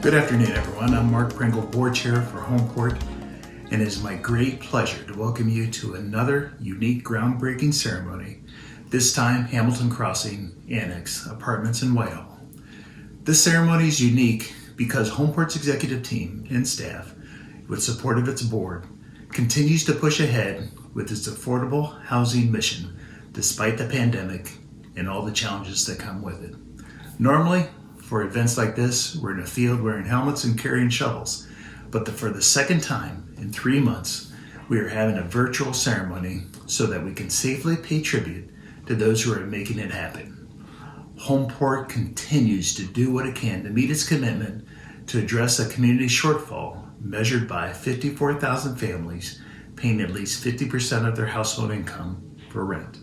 Good afternoon, everyone. I'm Mark Pringle, Board Chair for Homeport, and it is my great pleasure to welcome you to another unique groundbreaking ceremony, this time Hamilton Crossing Annex Apartments in Whitehall. This ceremony is unique because Homeport's executive team and staff, with support of its board, continues to push ahead with its affordable housing mission despite the pandemic and all the challenges that come with it. Normally, for events like this, we're in a field wearing helmets and carrying shovels, but for the second time in 3 months, we are having a virtual ceremony so that we can safely pay tribute to those who are making it happen. Homeport continues to do what it can to meet its commitment to address a community shortfall measured by 54,000 families paying at least 50% of their household income for rent.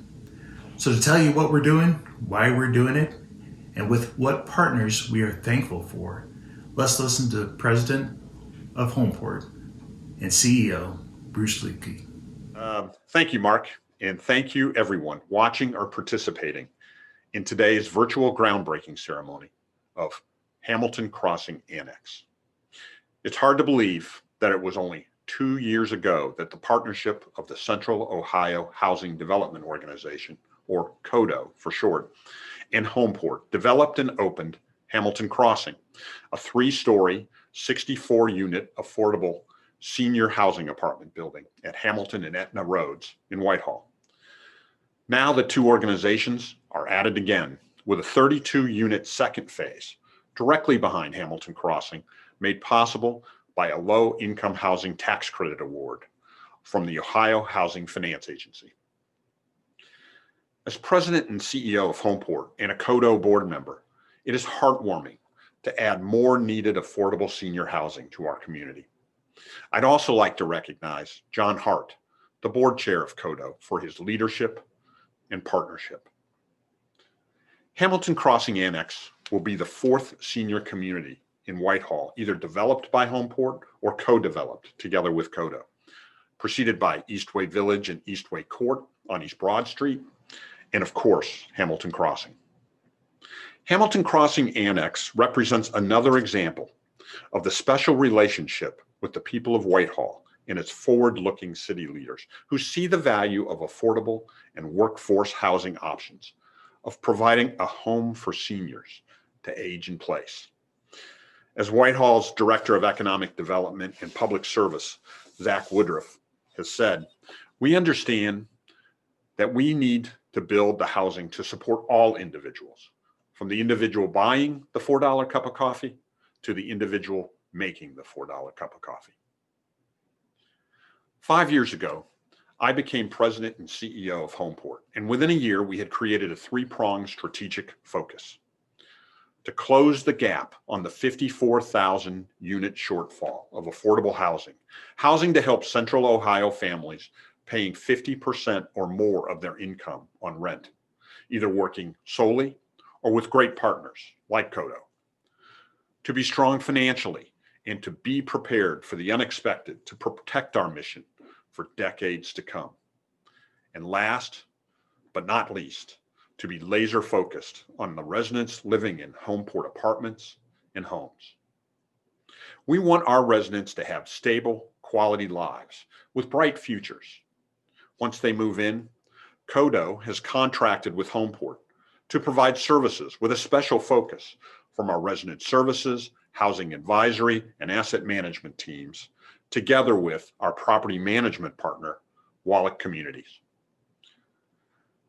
So to tell you what we're doing, why we're doing it, and with what partners we are thankful for, let's listen to President of Homeport and CEO Bruce Luecke. Thank you, Mark, and thank you everyone watching or participating in today's virtual groundbreaking ceremony of Hamilton Crossing Annex. It's hard to believe that it was only 2 years ago that the partnership of the Central Ohio Housing Development Organization, or CODO for short, and Homeport developed and opened Hamilton Crossing, a 3-story, 64-unit affordable senior housing apartment building at Hamilton and Etna Roads in Whitehall. Now the two organizations are at it again with a 32-unit second phase directly behind Hamilton Crossing, made possible by a low-income housing tax credit award from the Ohio Housing Finance Agency. As president and CEO of Homeport and a CODO board member, it is heartwarming to add more needed affordable senior housing to our community. I'd also like to recognize John Hart, the board chair of CODO, for his leadership and partnership. Hamilton Crossing Annex will be the 4th senior community in Whitehall, either developed by Homeport or co-developed together with CODO, preceded by Eastway Village and Eastway Court on East Broad Street, and of course, Hamilton Crossing. Hamilton Crossing Annex represents another example of the special relationship with the people of Whitehall and its forward-looking city leaders who see the value of affordable and workforce housing options, of providing a home for seniors to age in place. As Whitehall's Director of Economic Development and Public Service, Zach Woodruff, has said, we understand that we need to build the housing to support all individuals, from the individual buying the $4 cup of coffee to the individual making the $4 cup of coffee. 5 years ago, I became president and CEO of Homeport, and within a year, we had created a 3-pronged strategic focus to close the gap on the 54,000 unit shortfall of affordable housing to help Central Ohio families paying 50% or more of their income on rent, either working solely or with great partners like CODO. To be strong financially and to be prepared for the unexpected to protect our mission for decades to come. And last but not least, to be laser focused on the residents living in Homeport apartments and homes. We want our residents to have stable, quality lives with bright futures. Once they move in, CODO has contracted with Homeport to provide services with a special focus from our resident services, housing advisory, and asset management teams, together with our property management partner, WALLICK Communities.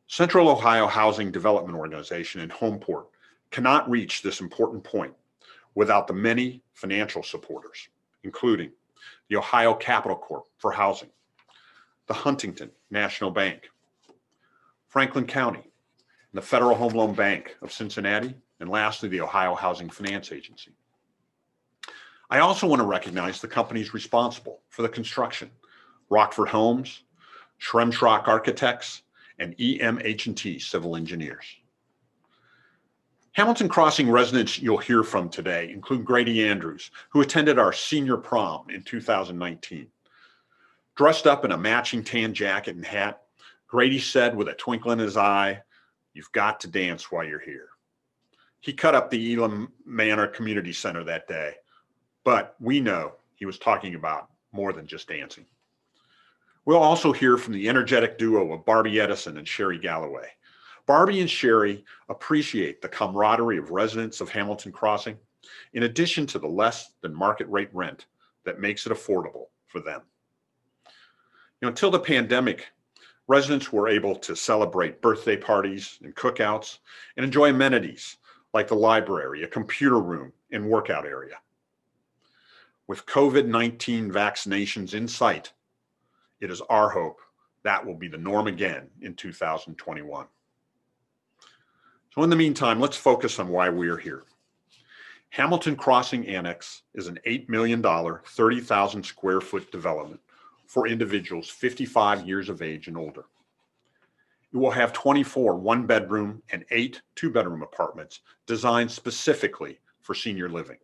Central Ohio Housing Development Organization and Homeport cannot reach this important point without the many financial supporters, including the Ohio Capital Corp for housing, the Huntington National Bank, Franklin County, and the Federal Home Loan Bank of Cincinnati, and lastly, the Ohio Housing Finance Agency. I also want to recognize the companies responsible for the construction: Rockford Homes, Schremschrock Architects, and EMH&T Civil Engineers. Hamilton Crossing residents you'll hear from today include Grady Andrews, who attended our senior prom in 2019. Dressed up in a matching tan jacket and hat, Grady said with a twinkle in his eye, "You've got to dance while you're here." He cut up the Elam Manor Community Center that day, but we know he was talking about more than just dancing. We'll also hear from the energetic duo of Barbie Edison and Sherry Galloway. Barbie and Sherry appreciate the camaraderie of residents of Hamilton Crossing, in addition to the less than market rate rent that makes it affordable for them. Until the pandemic, residents were able to celebrate birthday parties and cookouts and enjoy amenities like the library, a computer room, and workout area. With COVID-19 vaccinations in sight, it is our hope that will be the norm again in 2021. So in the meantime, let's focus on why we are here. Hamilton Crossing Annex is an $8 million, 30,000 square foot development for individuals 55 years of age and older. It will have 24 one-bedroom and 8 two-bedroom apartments designed specifically for senior living.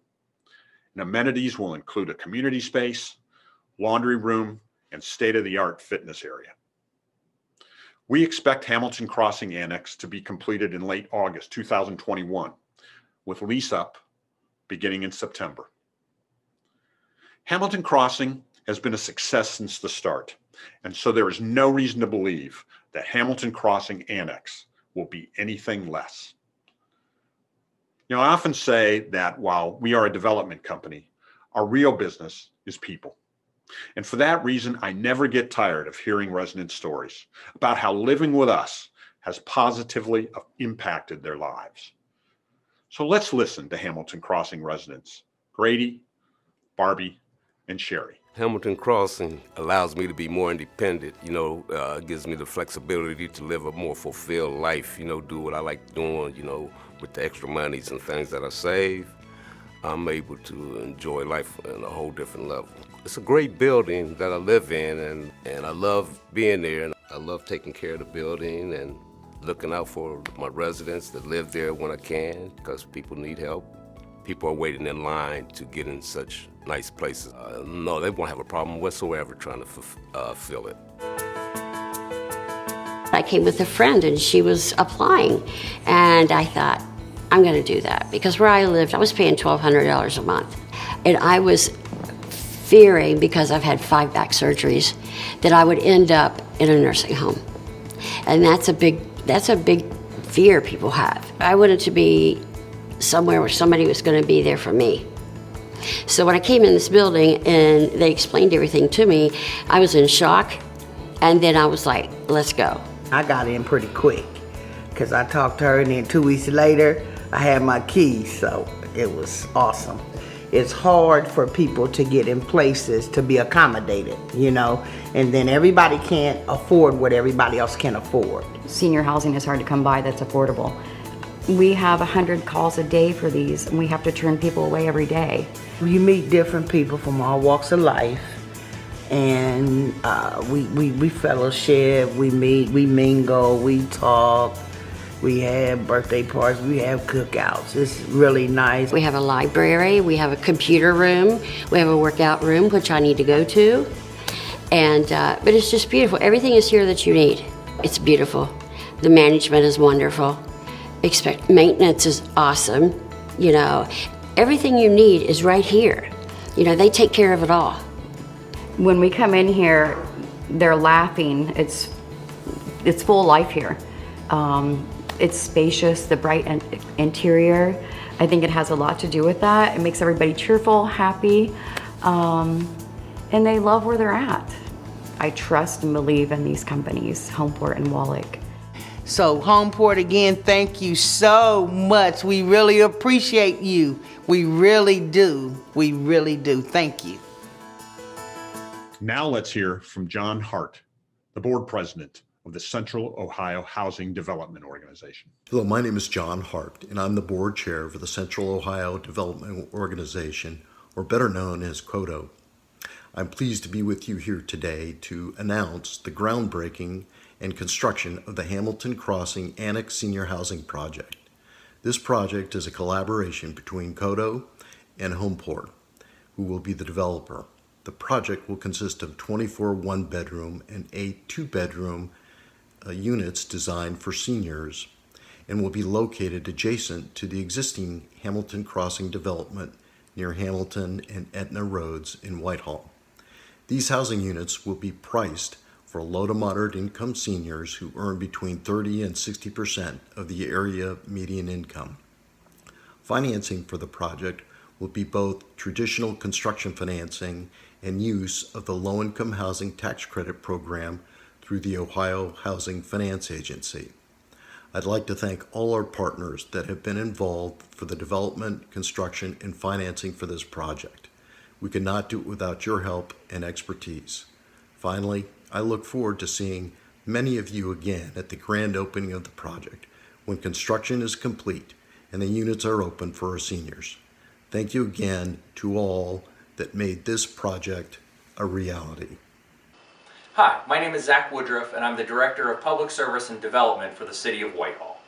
And amenities will include a community space, laundry room, and state-of-the-art fitness area. We expect Hamilton Crossing Annex to be completed in late August 2021, with lease up beginning in September. Hamilton Crossing has been a success since the start, and so there is no reason to believe that Hamilton Crossing Annex will be anything less. I often say that while we are a development company, our real business is people. And for that reason, I never get tired of hearing resident stories about how living with us has positively impacted their lives. So let's listen to Hamilton Crossing residents, Grady, Barbie, and Sherry. Hamilton Crossing allows me to be more independent, gives me the flexibility to live a more fulfilled life, do what I like doing, with the extra monies and things that I save. I'm able to enjoy life on a whole different level. It's a great building that I live in, and I love being there, and I love taking care of the building and looking out for my residents that live there when I can, because people need help. People are waiting in line to get in such nice places. No, they won't have a problem whatsoever trying to fill it. I came with a friend and she was applying, and I thought, I'm gonna do that, because where I lived, I was paying $1,200 a month. And I was fearing, because I've had 5 back surgeries, that I would end up in a nursing home. And that's a big fear people have. I wanted to be somewhere where somebody was gonna be there for me. So when I came in this building and they explained everything to me, I was in shock, and then I was like, let's go. I got in pretty quick, because I talked to her, and then 2 weeks later, I had my keys, so it was awesome. It's hard for people to get in places to be accommodated, and then everybody can't afford what everybody else can afford. Senior housing is hard to come by that's affordable. We have 100 calls a day for these, and we have to turn people away every day. You meet different people from all walks of life, and we fellowship, we meet, we mingle, we talk. We have birthday parties, we have cookouts. It's really nice. We have a library, we have a computer room, we have a workout room, which I need to go to. And, but it's just beautiful. Everything is here that you need. It's beautiful. The management is wonderful. Maintenance is awesome. Everything you need is right here. They take care of it all. When we come in here, they're laughing. It's full life here. It's spacious, the bright interior. I think it has a lot to do with that. It makes everybody cheerful, happy, and they love where they're at. I trust and believe in these companies, Homeport and WALLICK. So Homeport, again, thank you so much. We really appreciate you. We really do. We really do. Thank you. Now let's hear from John Hart, the board president of the Central Ohio Housing Development Organization. Hello, my name is John Hart, and I'm the board chair for the Central Ohio Development Organization, or better known as CODO. I'm pleased to be with you here today to announce the groundbreaking and construction of the Hamilton Crossing Annex Senior Housing Project. This project is a collaboration between CODO and Homeport, who will be the developer. The project will consist of 24 one-bedroom and 8 two-bedroom units designed for seniors, and will be located adjacent to the existing Hamilton Crossing development near Hamilton and Etna Roads in Whitehall. These housing units will be priced for low to moderate income seniors who earn between 30 and 60% of the area median income. Financing for the project will be both traditional construction financing and use of the Low-Income Housing Tax Credit Program through the Ohio Housing Finance Agency. I'd like to thank all our partners that have been involved for the development, construction, and financing for this project. We could not do it without your help and expertise. Finally, I look forward to seeing many of you again at the grand opening of the project when construction is complete and the units are open for our seniors. Thank you again to all that made this project a reality. Hi, my name is Zach Woodruff, and I'm the Director of Public Service and Development for the City of Whitehall.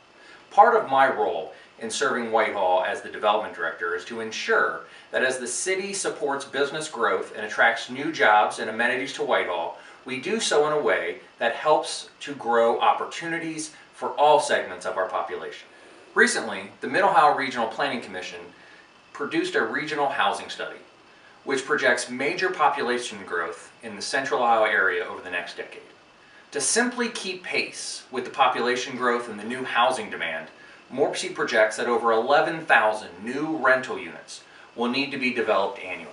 Part of my role in serving Whitehall as the Development Director is to ensure that as the city supports business growth and attracts new jobs and amenities to Whitehall, we do so in a way that helps to grow opportunities for all segments of our population. Recently, the Mid-Ohio Regional Planning Commission produced a regional housing study, which projects major population growth in the Central Ohio area over the next decade. To simply keep pace with the population growth and the new housing demand, Morpsey projects that over 11,000 new rental units will need to be developed annually.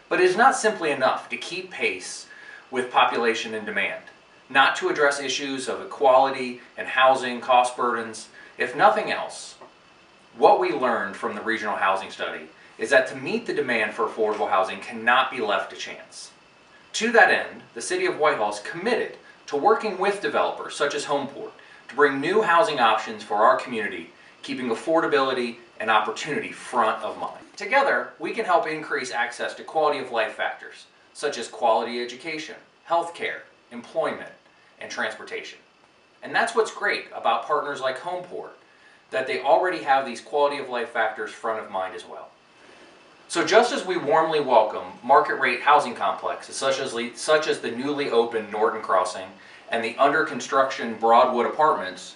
But it is not simply enough to keep pace with population and demand, not to address issues of equality and housing cost burdens. If nothing else, what we learned from the regional housing study is that to meet the demand for affordable housing cannot be left to chance. To that end, the City of Whitehall is committed to working with developers such as Homeport to bring new housing options for our community, keeping affordability and opportunity front of mind. Together, we can help increase access to quality of life factors such as quality education, healthcare, employment, and transportation. And that's what's great about partners like Homeport, that they already have these quality of life factors front of mind as well. So just as we warmly welcome market rate housing complexes such as the newly opened Norton Crossing and the under construction Broadwood Apartments,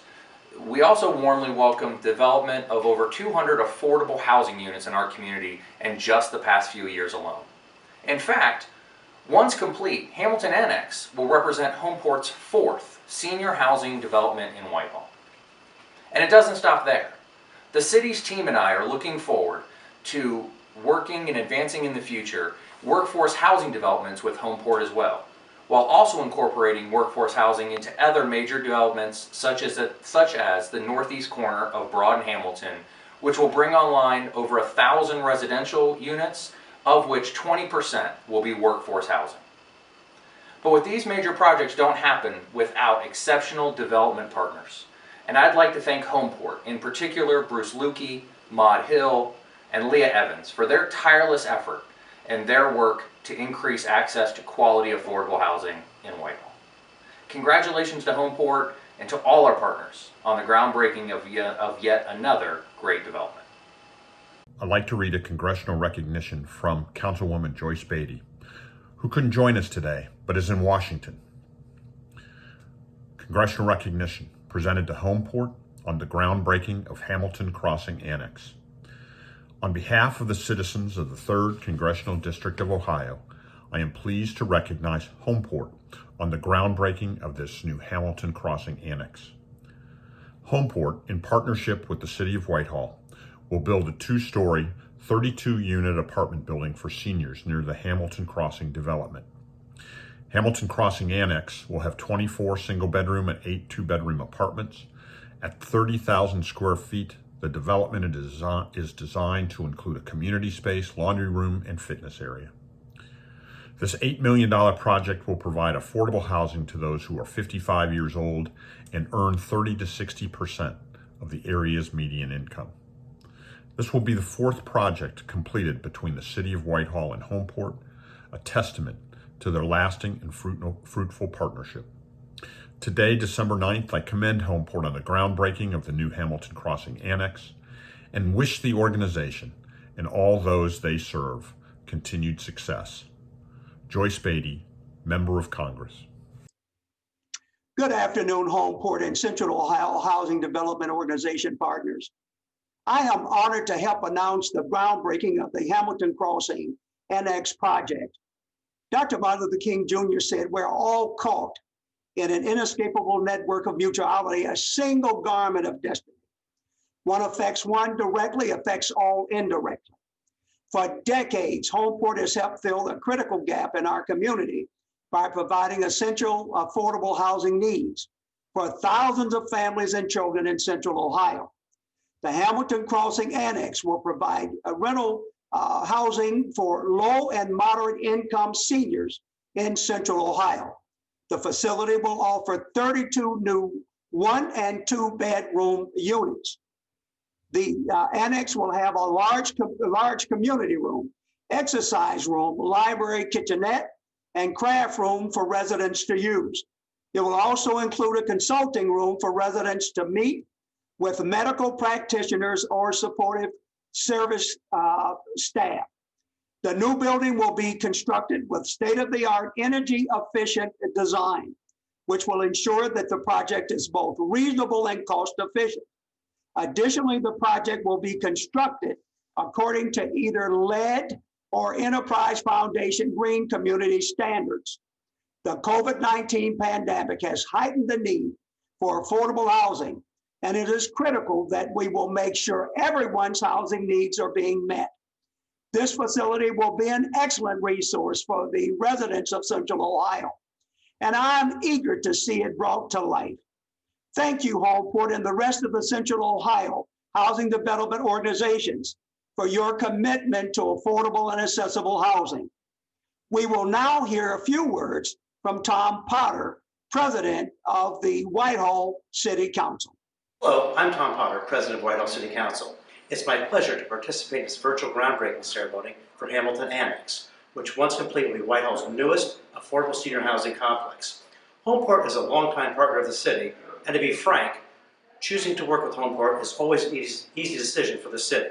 we also warmly welcome development of over 200 affordable housing units in our community in just the past few years alone. In fact, once complete, Hamilton Annex will represent Homeport's 4th senior housing development in Whitehall. And it doesn't stop there. The city's team and I are looking forward to working and advancing in the future workforce housing developments with Homeport as well, while also incorporating workforce housing into other major developments such as the northeast corner of Broad and Hamilton, which will bring online over 1,000 residential units, of which 20% will be workforce housing. But with these major projects don't happen without exceptional development partners. And I'd like to thank Homeport, in particular Bruce Luecke, Maud Hill, and Leah Evans for their tireless effort and their work to increase access to quality affordable housing in Whitehall. Congratulations to Homeport and to all our partners on the groundbreaking of yet another great development. I'd like to read a congressional recognition from Councilwoman Joyce Beatty, who couldn't join us today, but is in Washington. Congressional recognition presented to Homeport on the groundbreaking of Hamilton Crossing Annex. On behalf of the citizens of the 3rd Congressional District of Ohio, I am pleased to recognize Homeport on the groundbreaking of this new Hamilton Crossing Annex. Homeport, in partnership with the City of Whitehall, will build a 2-story, 32-unit apartment building for seniors near the Hamilton Crossing development. Hamilton Crossing Annex will have 24 single-bedroom and 8 two-bedroom apartments. At 30,000 square feet, the development is designed to include a community space, laundry room, and fitness area. This $8 million project will provide affordable housing to those who are 55 years old and earn 30 to 60% of the area's median income. This will be the 4th project completed between the City of Whitehall and Homeport, a testament to their lasting and fruitful partnership. Today, December 9th, I commend Homeport on the groundbreaking of the new Hamilton Crossing Annex and wish the organization and all those they serve continued success. Joyce Beatty, Member of Congress. Good afternoon, Homeport and Central Ohio Housing Development Organization partners. I am honored to help announce the groundbreaking of the Hamilton Crossing Annex project. Dr. Martin Luther King Jr. said, "We're all caught in an inescapable network of mutuality, a single garment of destiny. One affects one directly, affects all indirectly." For decades, Homeport has helped fill a critical gap in our community by providing essential, affordable housing needs for thousands of families and children in Central Ohio. The Hamilton Crossing Annex will provide a rental housing for low and moderate income seniors in Central Ohio. The facility will offer 32 new 1- and 2-bedroom units. The annex will have a large community room, exercise room, library, kitchenette, and craft room for residents to use. It will also include a consulting room for residents to meet with medical practitioners or supportive service staff. The new building will be constructed with state-of-the-art energy-efficient design, which will ensure that the project is both reasonable and cost-efficient. Additionally, the project will be constructed according to either LEED or Enterprise Foundation Green Community standards. The COVID-19 pandemic has heightened the need for affordable housing, and it is critical that we will make sure everyone's housing needs are being met. This facility will be an excellent resource for the residents of Central Ohio, and I'm eager to see it brought to life. Thank you, Homeport, and the rest of the Central Ohio housing development organizations for your commitment to affordable and accessible housing. We will now hear a few words from Tom Potter, President of the Whitehall City Council. Hello, I'm Tom Potter, President of Whitehall City Council. It's my pleasure to participate in this virtual groundbreaking ceremony for Hamilton Annex, which once complete will be Whitehall's newest affordable senior housing complex. Homeport is a longtime partner of the city, and to be frank, choosing to work with Homeport is always an easy decision for the city.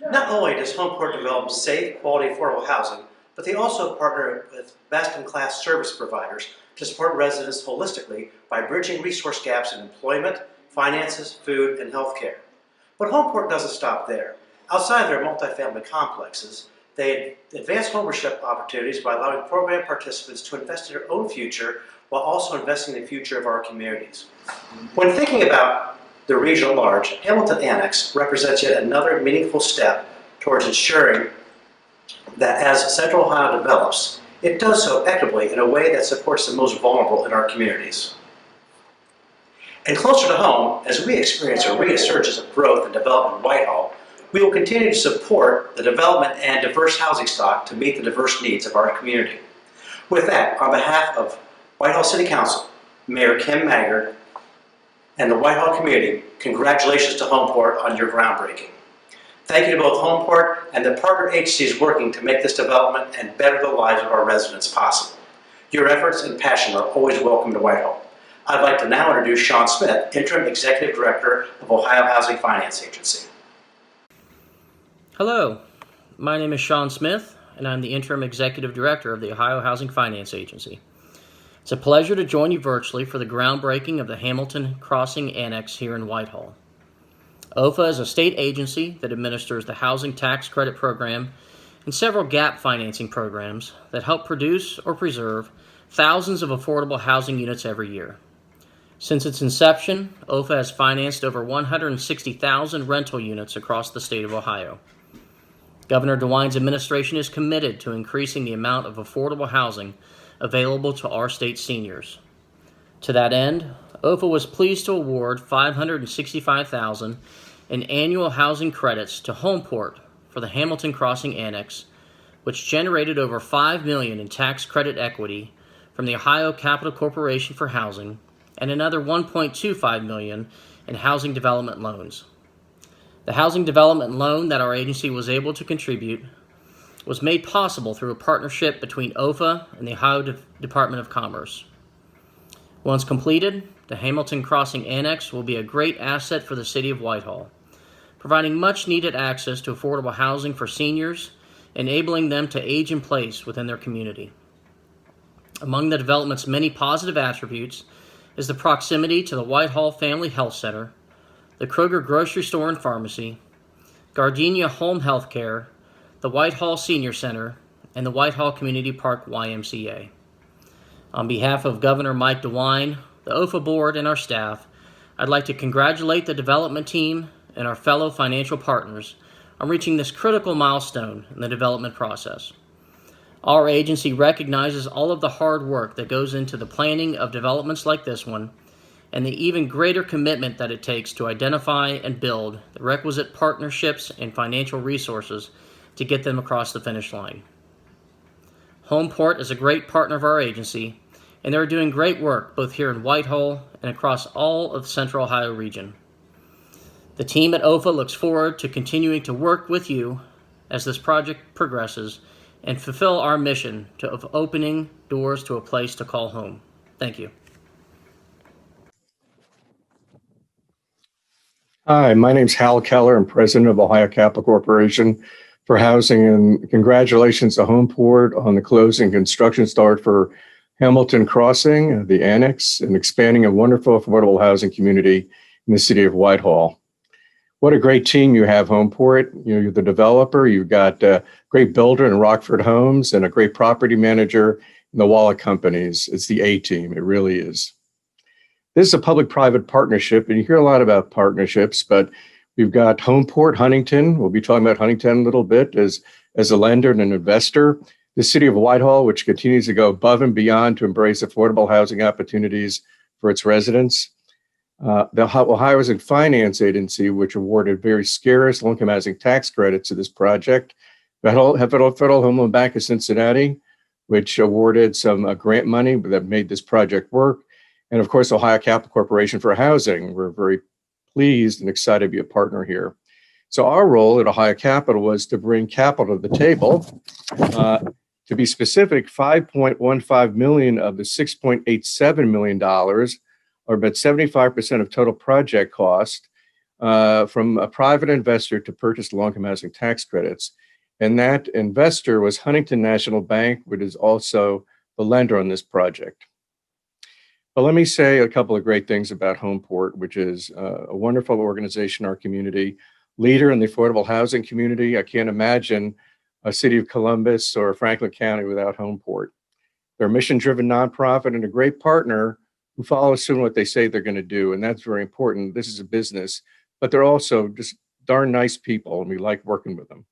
Not only does Homeport develop safe, quality, affordable housing, but they also partner with best-in-class service providers to support residents holistically by bridging resource gaps in employment, finances, food, and healthcare. But Homeport doesn't stop there. Outside their multifamily complexes, they advance homeownership opportunities by allowing program participants to invest in their own future while also investing in the future of our communities. When thinking about the region at large, Hamilton Annex represents yet another meaningful step towards ensuring that as Central Ohio develops, it does so equitably in a way that supports the most vulnerable in our communities. And closer to home, as we experience a resurgence of growth and development in Whitehall, we will continue to support the development and diverse housing stock to meet the diverse needs of our community. With that, on behalf of Whitehall City Council, Mayor Kim Maggard, and the Whitehall community, congratulations to Homeport on your groundbreaking. Thank you to both Homeport and the partner agencies working to make this development and better the lives of our residents possible. Your efforts and passion are always welcome to Whitehall. I'd like to now introduce Shawn Smith, Interim Executive Director of Ohio Housing Finance Agency. Hello, my name is Shawn Smith, and I'm the Interim Executive Director of the Ohio Housing Finance Agency. It's a pleasure to join you virtually for the groundbreaking of the Hamilton Crossing Annex here in Whitehall. OFA is a state agency that administers the Housing Tax Credit Program and several gap financing programs that help produce or preserve thousands of affordable housing units every year. Since its inception, OFA has financed over 160,000 rental units across the state of Ohio. Governor DeWine's administration is committed to increasing the amount of affordable housing available to our state seniors. To that end, OFA was pleased to award $565,000 in annual housing credits to Homeport for the Hamilton Crossing Annex, which generated over $5 million in tax credit equity from the Ohio Capital Corporation for Housing and another $1.25 million in housing development loans. The housing development loan that our agency was able to contribute was made possible through a partnership between OFA and the Ohio Department of Commerce. Once completed, the Hamilton Crossing Annex will be a great asset for the city of Whitehall, providing much-needed access to affordable housing for seniors, enabling them to age in place within their community. Among the development's many positive attributes is the proximity to the Whitehall Family Health Center, the Kroger grocery store and pharmacy, Gardenia Home Health Care, the Whitehall Senior Center, and the Whitehall Community Park YMCA. On behalf of Governor Mike DeWine, the OFA board, and our staff, I'd like to congratulate the development team and our fellow financial partners on reaching this critical milestone in the development process. Our agency recognizes all of the hard work that goes into the planning of developments like this one, and the even greater commitment that it takes to identify and build the requisite partnerships and financial resources to get them across the finish line. Homeport is a great partner of our agency, and they're doing great work both here in Whitehall and across all of the Central Ohio region. The team at OFA looks forward to continuing to work with you as this project progresses and fulfill our mission of opening doors to a place to call home. Thank you. Hi, my name's Hal Keller. I'm president of Ohio Capital Corporation for Housing, and congratulations to Homeport on the closing construction start for Hamilton Crossing, the Annex, and expanding a wonderful affordable housing community in the city of Whitehall. What a great team you have, Homeport. You're the developer. You've got a great builder in Rockford Homes and a great property manager in the WALLICK Communities. It's the A team. It really is. This is a public-private partnership, and you hear a lot about partnerships, but we've got Homeport, Huntington. We'll be talking about Huntington a little bit as a lender and an investor. The city of Whitehall, which continues to go above and beyond to embrace affordable housing opportunities for its residents. The Ohio Housing Finance Agency, which awarded very scarce low-income housing tax credits to this project. The Federal Home Loan Bank of Cincinnati, which awarded some grant money that made this project work. And of course, Ohio Capital Corporation for Housing. We're very pleased and excited to be a partner here. So our role at Ohio Capital was to bring capital to the table. To be specific, $5.15 million of the $6.87 million, or about 75% of total project cost, from a private investor to purchase low-income housing tax credits. And that investor was Huntington National Bank, which is also the lender on this project. But let me say a couple of great things about Homeport, which is a wonderful organization in our community, leader in the affordable housing community. I can't imagine a city of Columbus or Franklin County without Homeport. They're a mission-driven nonprofit and a great partner who follows through on what they say they're going to do, and that's very important. This is a business, but they're also just darn nice people, and we like working with them.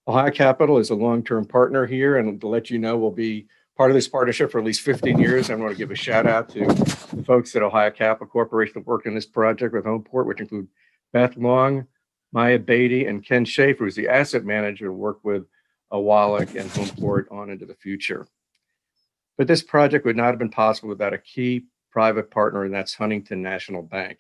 Ohio Capital is a long-term partner here, and to let you know, we'll be part of this partnership for at least 15 years. I want to give a shout out to the folks at Ohio Capital Corporation that work in this project with Homeport, which include Beth Long, Maya Beatty, and Ken Schaefer, who's the asset manager to work with WALLICK and Homeport on into the future. But this project would not have been possible without a key private partner, and that's Huntington National Bank.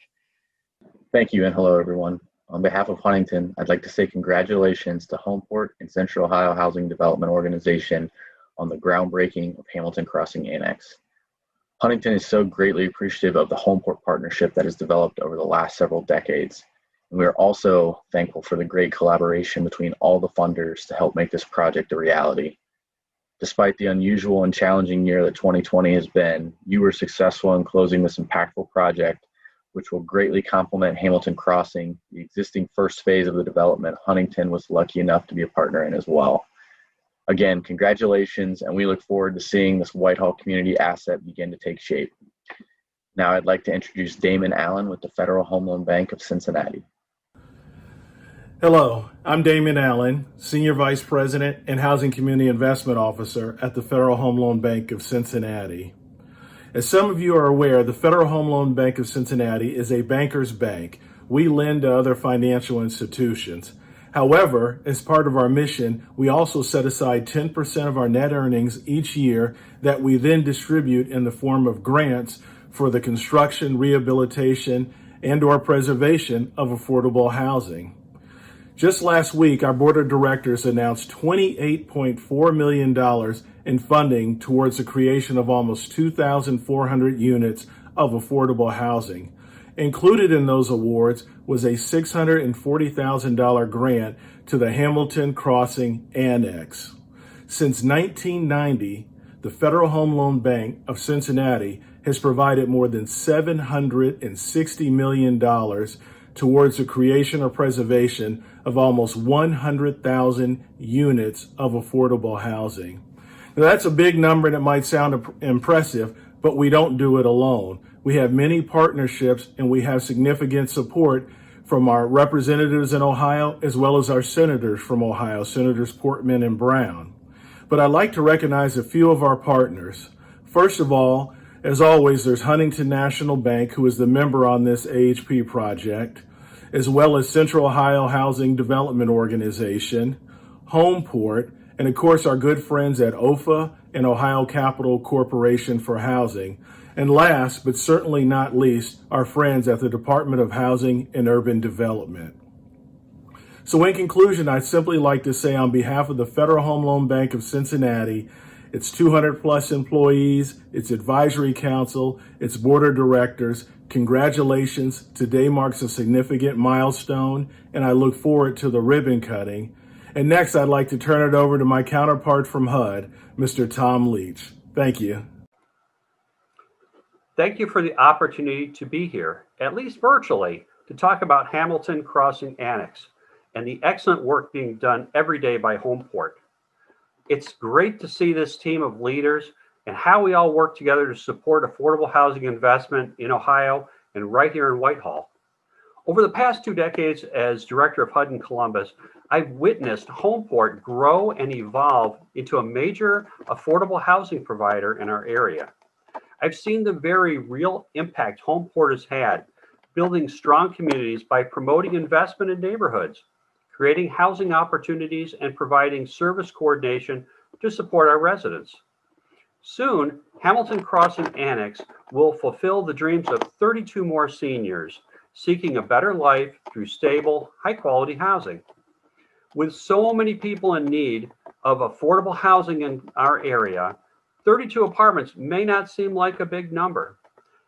Thank you, and hello, everyone. On behalf of Huntington, I'd like to say congratulations to Homeport and Central Ohio Housing Development Organization on the groundbreaking of Hamilton Crossing Annex. Huntington is so greatly appreciative of the Homeport partnership that has developed over the last several decades. And we are also thankful for the great collaboration between all the funders to help make this project a reality. Despite the unusual and challenging year that 2020 has been, you were successful in closing this impactful project, which will greatly complement Hamilton Crossing, the existing first phase of the development Huntington was lucky enough to be a partner in as well. Again, congratulations, and we look forward to seeing this Whitehall community asset begin to take shape. Now I'd like to introduce Damon Allen with the Federal Home Loan Bank of Cincinnati. Hello, I'm Damon Allen, Senior Vice President and Housing Community Investment Officer at the Federal Home Loan Bank of Cincinnati. As some of you are aware, the Federal Home Loan Bank of Cincinnati is a banker's bank. We lend to other financial institutions. However, as part of our mission, we also set aside 10% of our net earnings each year that we then distribute in the form of grants for the construction, rehabilitation, and/or preservation of affordable housing. Just last week, our board of directors announced $28.4 million in funding towards the creation of almost 2,400 units of affordable housing. Included in those awards was a $640,000 grant to the Hamilton Crossing Annex. Since 1990, the Federal Home Loan Bank of Cincinnati has provided more than $760 million towards the creation or preservation of almost 100,000 units of affordable housing. Now, that's a big number and it might sound impressive, but we don't do it alone. We have many partnerships and we have significant support from our representatives in Ohio, as well as our senators from Ohio, Senators Portman and Brown. But I'd like to recognize a few of our partners. First of all, as always, there's Huntington National Bank, who is the member on this AHP project, as well as Central Ohio Housing Development Organization, Homeport, and of course our good friends at OFA and Ohio Capital Corporation for Housing. And last, but certainly not least, our friends at the Department of Housing and Urban Development. So in conclusion, I'd simply like to say on behalf of the Federal Home Loan Bank of Cincinnati, its 200 plus employees, its advisory council, its board of directors, congratulations. Today marks a significant milestone, and I look forward to the ribbon cutting. And next, I'd like to turn it over to my counterpart from HUD, Mr. Tom Leach. Thank you. Thank you for the opportunity to be here, at least virtually, to talk about Hamilton Crossing Annex and the excellent work being done every day by Homeport. It's great to see this team of leaders and how we all work together to support affordable housing investment in Ohio and right here in Whitehall. Over the past 2 decades as director of HUD in Columbus, I've witnessed Homeport grow and evolve into a major affordable housing provider in our area. I've seen the very real impact Homeport has had, building strong communities by promoting investment in neighborhoods, creating housing opportunities, and providing service coordination to support our residents. Soon, Hamilton Crossing Annex will fulfill the dreams of 32 more seniors seeking a better life through stable, high-quality housing. With so many people in need of affordable housing in our area, 32 apartments may not seem like a big number.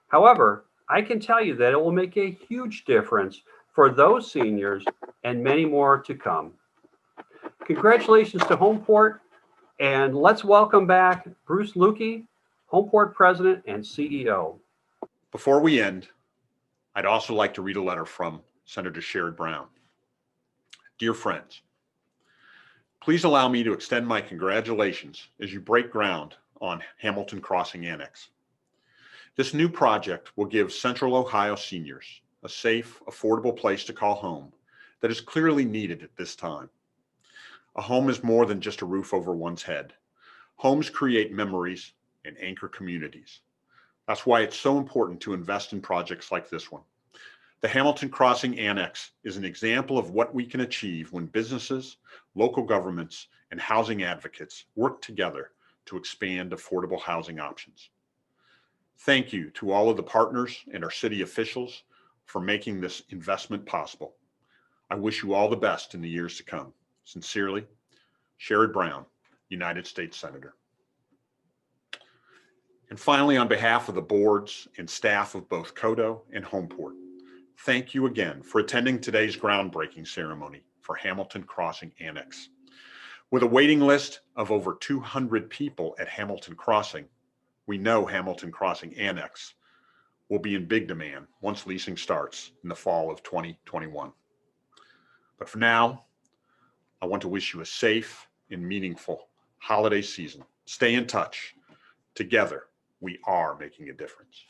However, I can tell you that it will make a huge difference for those seniors and many more to come. Congratulations to Homeport, and let's welcome back Bruce Luecke, Homeport President and CEO. Before we end, I'd also like to read a letter from Senator Sherrod Brown. Dear friends, please allow me to extend my congratulations as you break ground on Hamilton Crossing Annex. This new project will give Central Ohio seniors a safe, affordable place to call home that is clearly needed at this time. A home is more than just a roof over one's head. Homes create memories and anchor communities. That's why it's so important to invest in projects like this one. The Hamilton Crossing Annex is an example of what we can achieve when businesses, local governments, and housing advocates work together to expand affordable housing options. Thank you to all of the partners and our city officials for making this investment possible. I wish you all the best in the years to come. Sincerely, Sherrod Brown, United States Senator. And finally, on behalf of the boards and staff of both CODO and Homeport, thank you again for attending today's groundbreaking ceremony for Hamilton Crossing Annex. With a waiting list of over 200 people at Hamilton Crossing, we know Hamilton Crossing Annex will be in big demand once leasing starts in the fall of 2021. But for now, I want to wish you a safe and meaningful holiday season. Stay in touch. Together, we are making a difference.